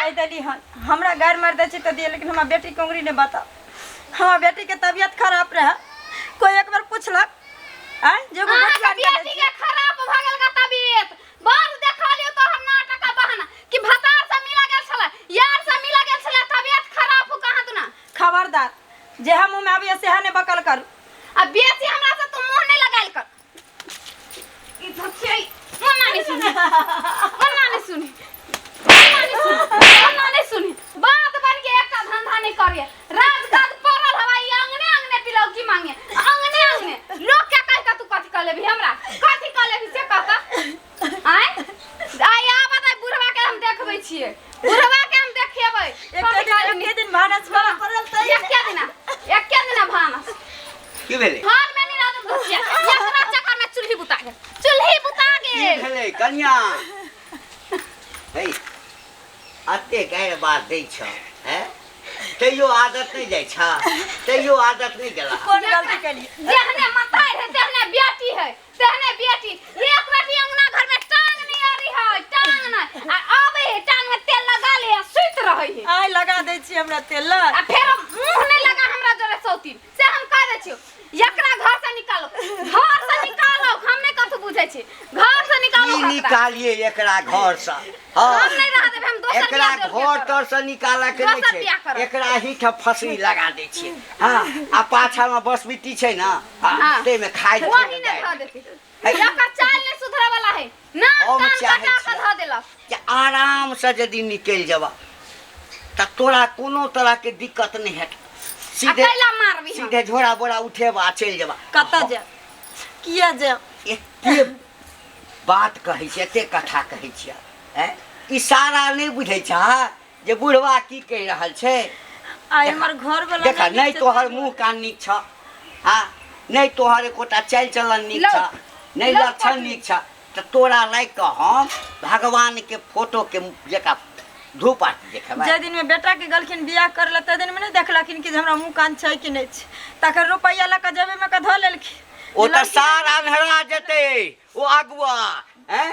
कह देली हमरा घर मार दे त दिए लेकिन हमरा बेटी कोंगरी ने बता हमरा बेटी के तबीयत खराब रहे कोई एक बार पूछलक आ जे को बेटी के खराब भ गेल का तबीयत बार देखा लियो तो हम नाटक का बहाना कि भतार से मिला गेल छले यार से मिला गेल छले तबीयत खराब हो कहां तू ना खबरदार जे हम मुंह में आबे से ने बकल करू अब बेसी हमरा से तू मुंह नहीं लगाइल कर ई धक्के मन्ना नहीं सुनी मन्ना नहीं सुनी बात बन के एक का धंधा नहीं करिए रात रात परल हवाई अंगने अंगने पिलाओ की मांगे अंगने लोग क्या कह का तू कथि कर लेबी हमरा कथि कर लेबी से कहता आय आ बता बुढ़वा के हम देखबै छियै बुढ़वा के हम देखेबै एक दिन भानस करल त एक के दिन भानस की भेले हाल में नहीं रात बचिया एकरा चक्कर में चूल्ही बुता गेल की भेले कन्या हे अते गैर बात दै छ हैं तैयो आदत नहीं जाय छ तैयो आदत नहीं गेला कौन गलती कली जेहने मताई है तेहने बेटी है तेहने बेटी एक बेटी अंगना घर में टांग नहीं आ रही है टांग ना आबे है टांग में तेल लगा ले सुत रही है आय लगा दे छी हमरा तेल आ फिर मुंह नहीं लगा हमरा जोरे सौतीन से हम कह दे छी एकरा घर से निकालो हम नहीं कथु बुझै छी घर से निकालो की निकालिए एकरा घर से हम नहीं रह देब हम दोसर एकरा घर तर से निकाला के नहीं छै एकरा हिठ फसरी लगा दे छी हां आ पाछा में बसबिटी छै ना ते में खाइ दे वही ने खा देती एकर चाल नहीं सुधरे वाला है ना कान कटा के ध देलक कि आराम से यदि निकल जावा त तोरा कोनो तरह के दिक्कत नहीं है अकेला मारबी सीधे झोरा बोरा उठेबा चल जावा कता जा किया जा एते बात कहै छै एते कथा कहै छियै हैं इशारा नहीं बुझै छ जे बुढ़वा की कह रहल छै आय हमर घर वाला देखा नहीं तोहर मुंह कान नीक छ हां नहीं तोहर एकोटा चल चलन नीक छ नहीं लक्षण नीक छ त तोरा लायक के हम भगवान के फोटो के जेका धूप आरती देखेबा जे दिन में बेटा के गलखिन बियाह करला त दिन में नहीं देखलखिन कि हमरा मुंह कान छै कि नहीं छै तकर रुपैया ल के जेबे में के ध लेलखिन ओ त सारा अंधरा जते ओ अगुआ हैं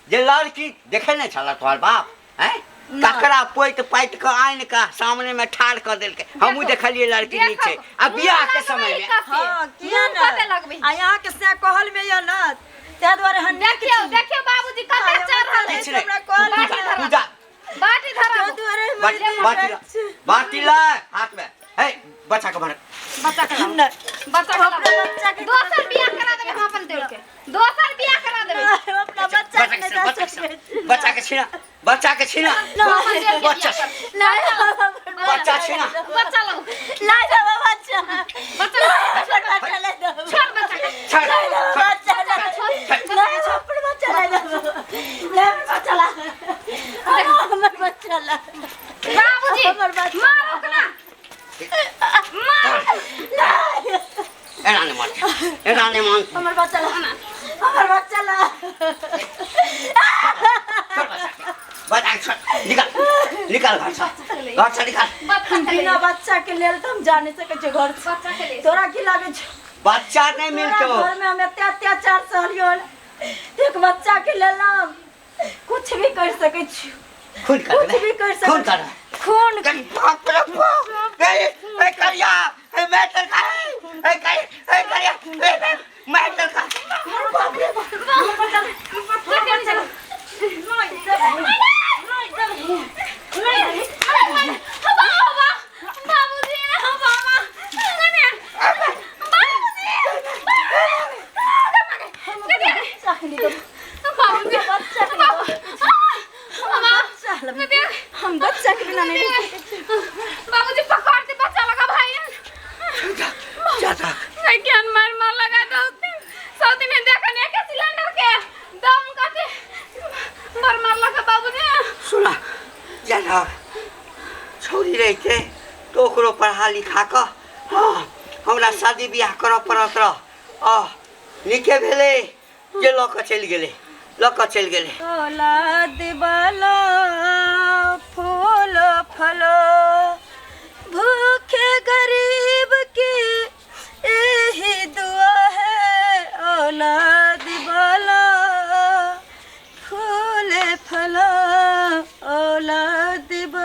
जे लड़की देखे नहीं छला तोहर बाप हैं ककरा पोइत पाइत के आइन का सामने में ठाड़ कर देलके हमहु देखलिए लड़की नहीं छै आ बियाह के समय में हां किया ना आ यहां के से कहल में या ना ते द्वारे हम देखियो बाबूजी कते चढ़ रहल है हमरा कहल पूजा बाटी धरा बाटी ला हाथ में हे बच्चा के भर बच्चा के दोसर बियाह करा देबे हम अपन देल के दोसर बियाह करा देबे अपना बच्चा के छीना बच्चा छीना बच्चा छीना बच्चा लो ला जा बच्चा बच्चा ले दो छोड़ बच्चा बाबूजी मारो ना मार एना ने मान हमर बच्चा ला निकाल घर से निकाल बिना बच्चा के लेल तुम जाने सके छ घर बच्चा के ले तोरा की लागे छ बच्चा नहीं मिलतो घर में हम अत्याचार सहलियो एक बच्चा के लेल कुछ भी कर सके छी कुछ भी कर सके खून बाप रे बाप ए करिया ए मैटर का ए करिया ए मैटर का बाप रे हम बच्चा के बिना नहीं बाबूजी पकड़ के बच्चा लगा भाई जाता नहीं ज्ञान मार लगा दो सौती ने देखा नहीं के सिलेंडर के दम काटे मार लगा बाबूजी सुना जाना छोरी रही थे तो ओकरो पढ़ा लिखा क हमरा शादी बियाह कर पड़त रह निके भेले जे लक चल गेले औलाद वाला फूल फलो भूखे गरीब की यही दुआ है औलाद वाला फूल फलो औलाद वाला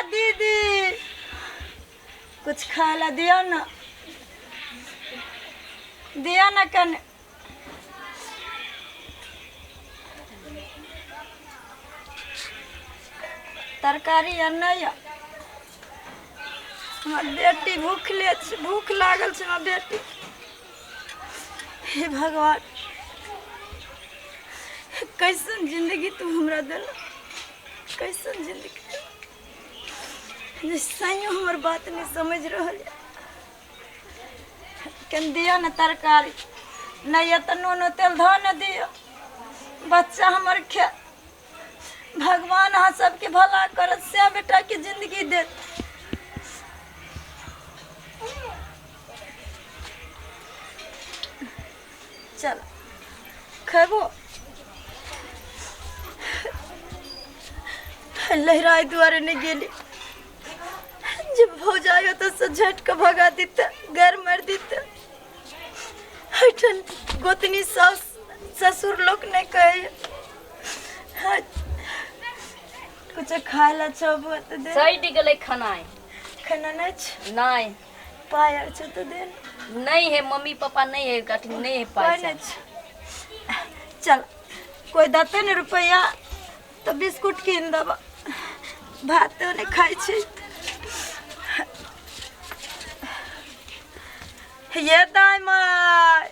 दीदी कुछ खाला दियो ना, दिया ना कने। तरकारी या नहीं या? हमार बेटी भूख लागल छै हमार बेटी। हे भगवान कैसन जिंदगी तू हमरा दिल, कैसन जिंदगी सही हमर बात नहीं समझ रहा है। कन दिया न तरकारी नहीं है तो नून तेल धो न दियो, बच्चा हमर खे। भगवान हाँ सबके भला करत से बेटा की जिंदगी दे। चल खेबो लहराई द्वारे नहीं गेली, जब हो जाएगा तो से झटका भगा देते, घर मार देते। हटन गोतनी सास ससुर लोग नहीं कहे कुछ खाए ला चबो तो दे। सही टिकले खाना है खाना नहीं छ नहीं पाया छ तो दे। नहीं है मम्मी पापा नहीं है कठिन नहीं है कोई पैसा नहीं छ। चल कोई दते न रुपया तो बिस्कुट कीन दबा, भात तो नहीं खाई छी। ये दाई माय,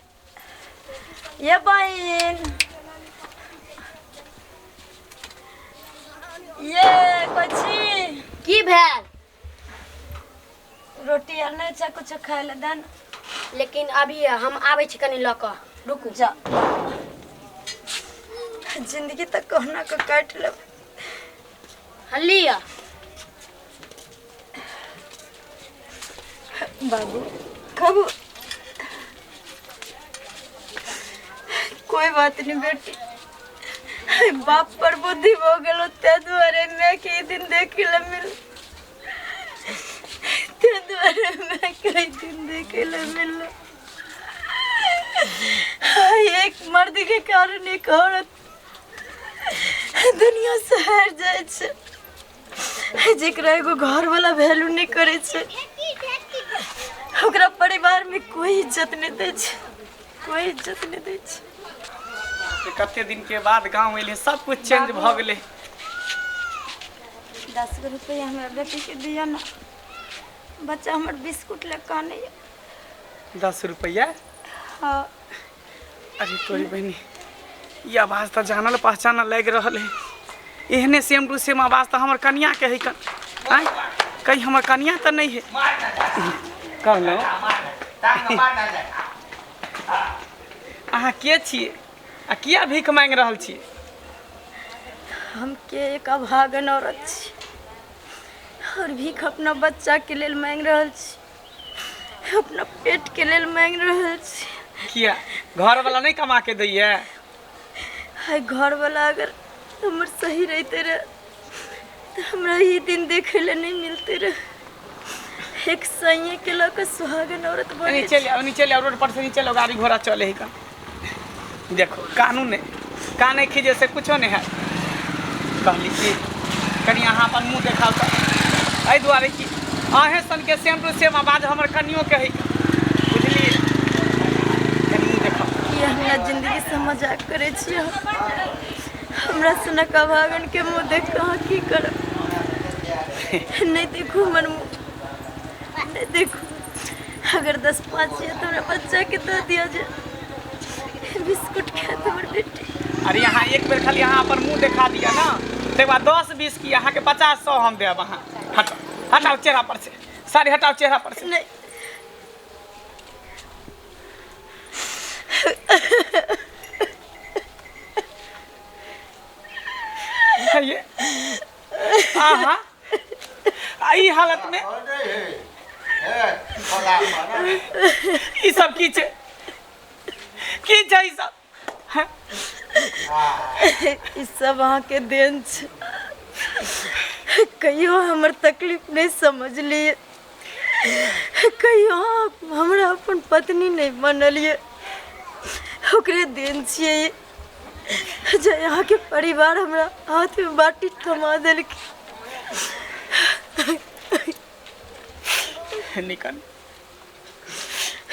ये बहन, ये कोची की भेल रोटी आर नहीं छ कुछ खाए ला दान। लेकिन अभी हम आवे छी कनी ल क रुकू जा जिंदगी तक कहना को काट ले हलिया बाबू कब कोई बात नहीं बेटी, बाप पर बुद्धि हो गलो ते द्वारे मैं के दिन देखे ला मिल, ते द्वारे मैं कई दिन देखे ला मिल। एक मर्द के कारण एक औरत दुनिया से हार जाए छे, जेकरा एगो घर वाला वैल्यू नहीं करे छे, ओकरा परिवार में कोई इज्जत नहीं दे छे, कोई इज्जत नहीं दे छे। कते दिन के बाद गांव अइले सब कुछ चेंज भ गेले। 10 रुपया हमरा बेटी के दिया ना, बच्चा हमर बिस्कुट ले काने। 10 रुपया? हाँ अरे तोरी बहनी ये आवाज तो जानल पहचानल लग रहल है। एहने सेम टू सेम आवाज तो हमर कनिया के है कन आय कहीं हमर कनिया तो नहीं है कहलो। अहाँ के छिए आ किया भीख मांग रहल छिए? हम के एक अभागन औरत छी और भीख अपना बच्चा के लेल मांग रहल छी, अपना पेट के लेल मांग रहल छी। किया घर वाला नहीं कमा के दैए? हाय घर वाला अगर हमर सही रहते रहे तो हमरा ही दिन देखे ले नहीं मिलते रहे। एक सैये के लक सुहागन औरत बने। नीचे ले रोड पर से नीचे लो, गाड़ी घोड़ा चले ही का। देखो कानून है काने खींचे से कुछ नहीं है। कहली कि कनी अहाँ अपन मुँह देखाओ तो एहि दुआरे कि अहें सन के सेम टू सेम आवाज हमर कनियो के है, बुझलिए? कनी मुँह देखाओ। ये हमरा जिंदगी से मजाक करे छिए, हमरा सनक अभागन के मुँह देख कहाँ की करब। नहीं देखो हमर मुँह, नहीं देखो। अगर 10-5 ये तो बच्चा के दे दिया जाए, बिस्कुट खाए तो हमर बेटी। अरे यहाँ एक बेर खाली यहाँ पर मुँह देखा दिया ना, तो बाद 10-20 की यहाँ के 50-100 हम देव। अहाँ हटाओ हटाओ चेहरा पर से, साड़ी हटाओ चेहरा पर से। नहीं ये आहा आई हालत में ई सब की छे ई सब? हैं? ई सब अहाँ के देन छै। कहियो हमर तकलीफ नहीं समझ लिए, कहियो हमरा अपन पत्नी नहीं मनलिए, ओकरे देन छिए। जे यहाँ के परिवार हमरा हाथ में बाटी थमा देलकै, निकल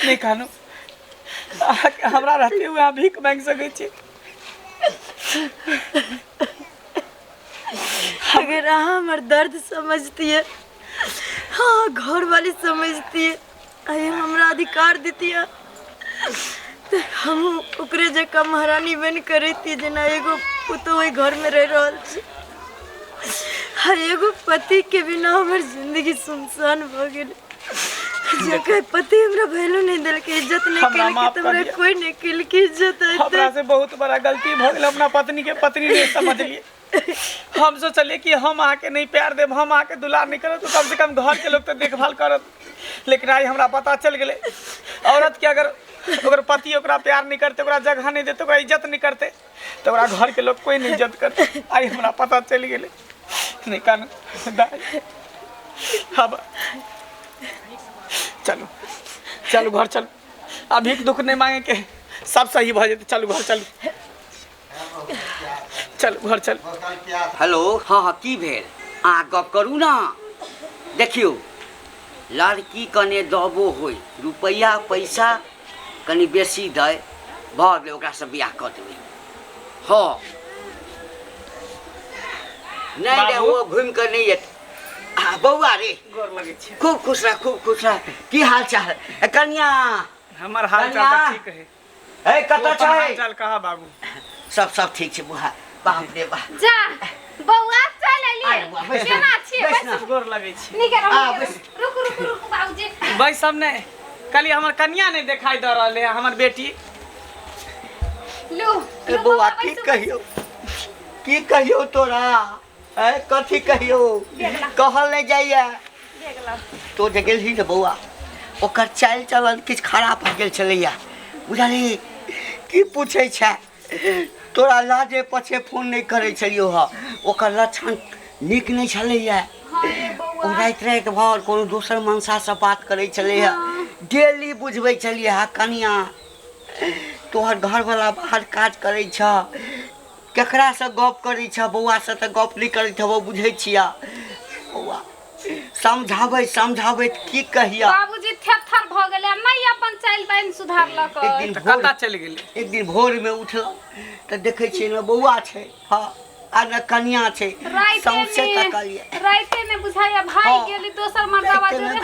निकालू हमरा रहते हुए अहाँ भीख मांग सकै छी। अगर अहाँ हमार दर्द समझती है, हाँ घर वाली समझती है, अरे हमरा अधिकार देती है तो हम ओकरे जगह महारानी बन करती जेना एगो पुतो ओहि घर में रह रहल छी। हाँ एगो पति के बिना हमार जिंदगी सुनसान भ गेल। जकर पति हमरा वैल्यू नहीं दिल के, इज्जत नहीं केल के, हमरा कोई नहीं केल के इज्जत है। हमरा से बहुत बड़ा गलती भ गेल, अपना पत्नी के पत्नी नहीं समझ लिए। हम सोचलिए कि हम आके नहीं प्यार देव, हम आके दुलार नहीं करब तो कम से कम घर के लोग तो देखभाल करत, लेकिन आज हमरा पता चल गेले औरत के अगर ओकर पति ओकरा प्यार नहीं करते, ओकरा जगह नहीं देते, ओकरा इज्जत नहीं करते तो ओकरा घर के लोग कोई नहीं इज्जत करते। आज हमरा पता चल गेले। नहीं कान अब चलो चलो घर चलो, अभी दुख नहीं मांगे के सब सही भ जेते। चलो घर चलो, चलो घर चल। हेलो हाँ हाँ की भेल अहाँ गप करू ना। देखियो लड़की कने दबो होई, रुपया पैसा कनी बेसी दे भऽ गेलै, ओकरासँ बियाह कऽ देबै। हाँ नहीं रे वो घूमि कऽ नहीं एत। बौआ रे गोर लगे छै, खूब खुश रह, खूब खुश रह। की हाल चाल कन्या? हमर हाल चाल ठीक है। ए कतऽ छै? हाल चाल कहा बाबू? सब ठीक छै बुआ। बाप रे बाप जा बौआ चल एलिए। अरे बुआ, बैस केना छी? बैस ना। गोर लगे छै। निके रहो। बैस। रुक बाबूजी। भाई सब ने कल हमर कन्या नहीं दिखाई दे रहले है, हमर बेटी। लो ए बौआ की कहियो तोरा? ए कथी कहियो? कहल नहीं जाइए। देख लो तो जे गेलही रे बौआ, ओकर चाल चलन किछु खराब भऽ गेल छलैया, बुझली? की पूछै छै? तोरा लाजे पछे फोन नहीं करै छलियो ह, ओकर लक्षण नीक नहीं छलैया। ओ राति राति भर कोनो दोसर मनसासँ बात करै छलैया, डेली बुझबै छलियै हा कनिया तोहर घरवला बाहर काज करै छ, केकरासँ गप करै छ, बौआसँ तऽ गप नहीं करैत हेबो, बुझै छिया। बौआ समझाबै की कहिया? बाबूजी थेथर भ गेले, नहीं अपन चाइल बहन सुधारलक। एक दिन कता चल गेले। एक दिन भोर में उठल तऽ देखै छियै ने बौआ छै, हाँ आ ने कनिया छै, सौंसे तकलिए। राइते में बुझाया भाई हाँ। गेली दोसर मर्दावा जोरे।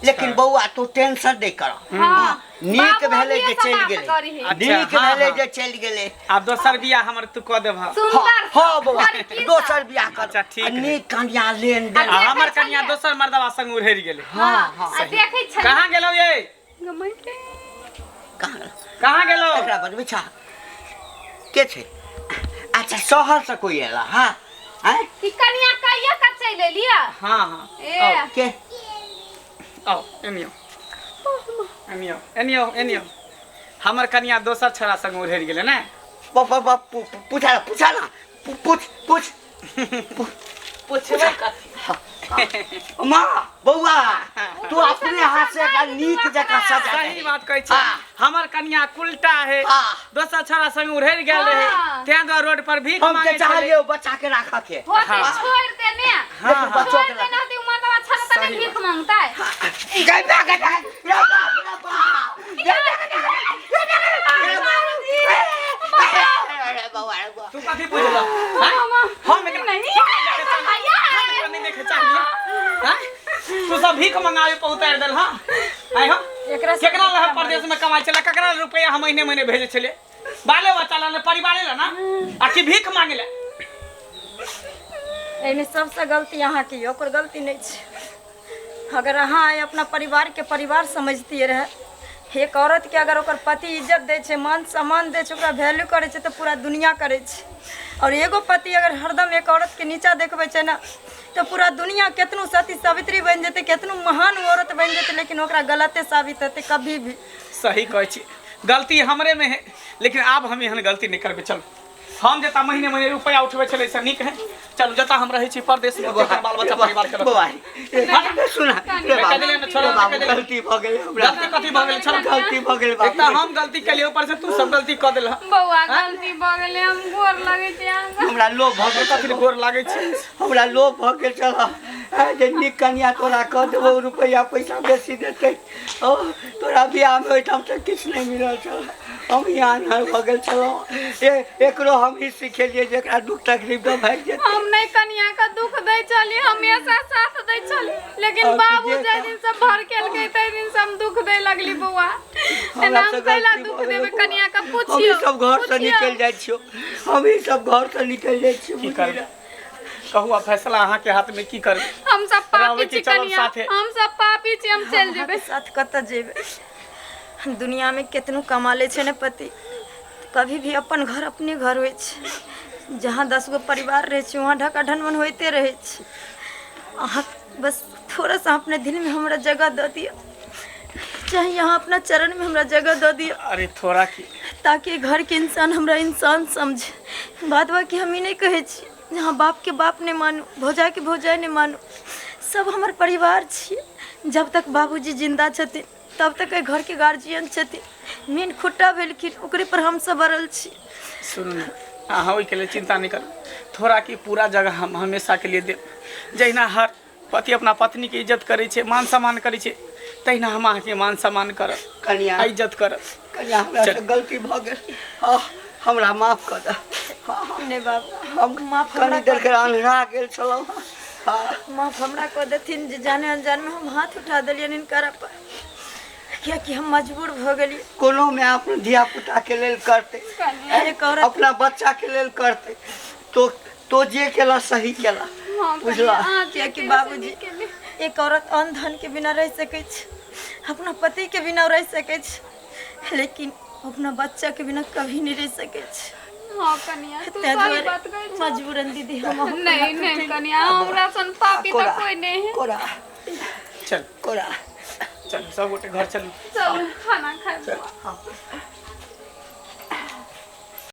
लेकिन बौआ तू टेंशन नहीं कर। हाँ नीक भेलै जे चलि अच्छा, गेलै, नीक हाँ, भेलै हाँ। जे चलि गेलै। आब दोसर बियाह हमर तू कऽ देब। सुंदर हाँ बौआ लड़की दोसर बियाह कर। अच्छा, ठीक आ है। नीक कनिया लेन देन। आ हमर देखै कन्या छलियै। दोसर मर्दवा संग उड़ेर गेले। हाँ हाँ आ देखै छै कहाँ गेलौ ये? कहाँ गेलौ? एकरा बतबै छ के छै? अच्छा शहर से कोई एला? हाँ हैं ई कनिया कहिया का चल एलिया? हाँ हाँ ए के? आओ एनियो एनियो एनियो एनियो। हमर कन्या दोसर छोरा संग उड़ेर गेले ने। पूछा ना पूछ पूछबै कथी? माँ बौआ तू अपने हाथ से का नीक जगह सजा सही दे। बात कहै छै। हाँ। हमर कन्या उल्टा है, हाँ। दोसर छोरा संग उड़ेर गेल रहे, हाँ। तें द्वारा रोड पर भीख हम मांगे के छले। चाहिए बच्चा के रखा के। होते हाँ। छोड़ दे ने। हाँ, लेकिन हाँ। बच्चों छोड़ के दे रखा। ना तू मर्दवा छल तने सही भीख मांगता है। तू कथी बुझल? हम एकरा नहीं नहीं देखे चाहिए। हैं? तू सब भीख मंगावे पे उतार देल। हां आई हो केकरा लह प्रदेश में कमाई चला, केकरा रुपया हम महीने महीने भेजे छले, बाले बच्चा ला परिवारे ला ना, आ की भीख मांगे ला? एहिमे सबसे गलती अहाँ की, ओकर गलती नहीं छै। अगर अहाँ अपना परिवार के परिवार समझती रहे, एक औरत के अगर ओकर पति इज्जत दै छै, मान सम्मान दै छै, ओकरा वैल्यू करै छै, तो पूरा दुनिया करै छै। और एगो पति अगर हरदम एक औरत के नीचा देखबै छै ना, तो पूरा दुनिया केतनो सती सावित्री बन जेतै, केतनो महान औरत बन जेतै, लेकिन ओकरा गलते साबित हेतै कभी भी। सही कहै छी, गलती हमरे में है, लेकिन अब हम एहन गलती नहीं करबे। चल हम जता महीने महीने रुपया उठबै छले से नीक है। चल जता हम रहै छी परदेश में, बाल बच्चा परिवार करब। सुना गलती भ गेलै हमरा। गलती कथी भ गेल? चल गलती भ गेलै बाप। एकटा हम गलती केलिए, ऊपर से तू सब गलती क देलह। बौआ गलती भ गेलै, हम गोर लगै छै। हमरा लोभ भ गेल, कथी गोर लागै छै? हमरा लोभ भ गेल। चल जे निक कनिया तोरा कह देबो रुपया पैसा बेसी देते ओ तोरा बियाह में ओइठाम से किछ नहीं मिलल छल हम यहाँ न भऽ गेल छलहुँ एकरो हम ही सिखेलिए जेकरा दुख तकलीफ दऽ भागि जेतै हम नहीं कनिया का दुख दै चली हमेशा साथ दै चली लेकिन और बाबू जे- जे दिन से भर केलकै तै दिन से हम दुख दै लगली बौआ हमरा हम से कैला गलती दुख भऽ देबै गेल। कनिया का हम पूछियो ही सब घर से निकल जाइ छियो हम ही सब घर से निकल जाइ छियो की करबै कहू आब फैसला अहाँ के हाथ में की करबै हम सब पापी रहबै कि छी चलब कनिया साथे? हम सब पापी छी हम चल जेबै साथ कतऽ जेबै दुनिया में केतनो कमा ले छै ने पति कभी भी अपन घर अपने घर होइ छै जहाँ 10 गो परिवार रहे छै वहाँ ढका ढनमन होते रहे छै अहाँ बस थोड़ा सा अपने दिल में हमरा जगह दऽ दिअ चाहे यहाँ अपना चरण में हमरा जगह दऽ दिअ अरे थोड़ा की ताकि घर के इंसान हमरा इंसान समझे बात बा कि हम ही नहीं कहे छी जहाँ बाप के बाप नहीं मानू भौजाई के भौजाई नहीं मानू सब हमार परिवार छिए जब तक बाबूजी जिंदा छथिन तब तक एहि घर के गार्जियन छथिन मेन खुट्टा भेलखिन ओकरे पर हम सब अड़ल छी सुनू ने अहाँ ओहिके लेल चिंता नहीं करू थोड़ा की पूरा जगह हम हमेशा के लिए देब जहिना हर पति अपना पत्नी के इज्जत करे छै मान सम्मान करे छै तहिना हम अहाँके मान सम्मान करब कनिया आ इज्जत करब कनिया हमरा से गलती भऽ गेल हमरा माफ कर दे नहीं बाबू हम माफ कनी हमरा देर के अंधेरा गेल छलहुँ माफ हमरा कऽ देथिन जे जाने अनजान में हम हाथ उठा देलियन इनकरा पर कियाकि हम मजबूर भऽ गेलियै कोनो में अपना धिया पुता के लेल करते एक औरत अपना बच्चा के लेल करते तो जे केला सही केला बुझला कियाकि बाबूजी एक औरत अन्न धन के बिना रह सकै छै अपना पति के बिना रह सकै छै लेकिन अपना बच्चा के बिना कभी नहीं रह सकै छै हां कनिया तू ताहि सही दुआरे बात कहै छ मजबूरन दीदी हम नहीं नहीं कनिया हमरा सन पापी तो कोई नहीं है कोरा चल कोरा चल सब गोटे घर चलू चल खाना खाए हाँ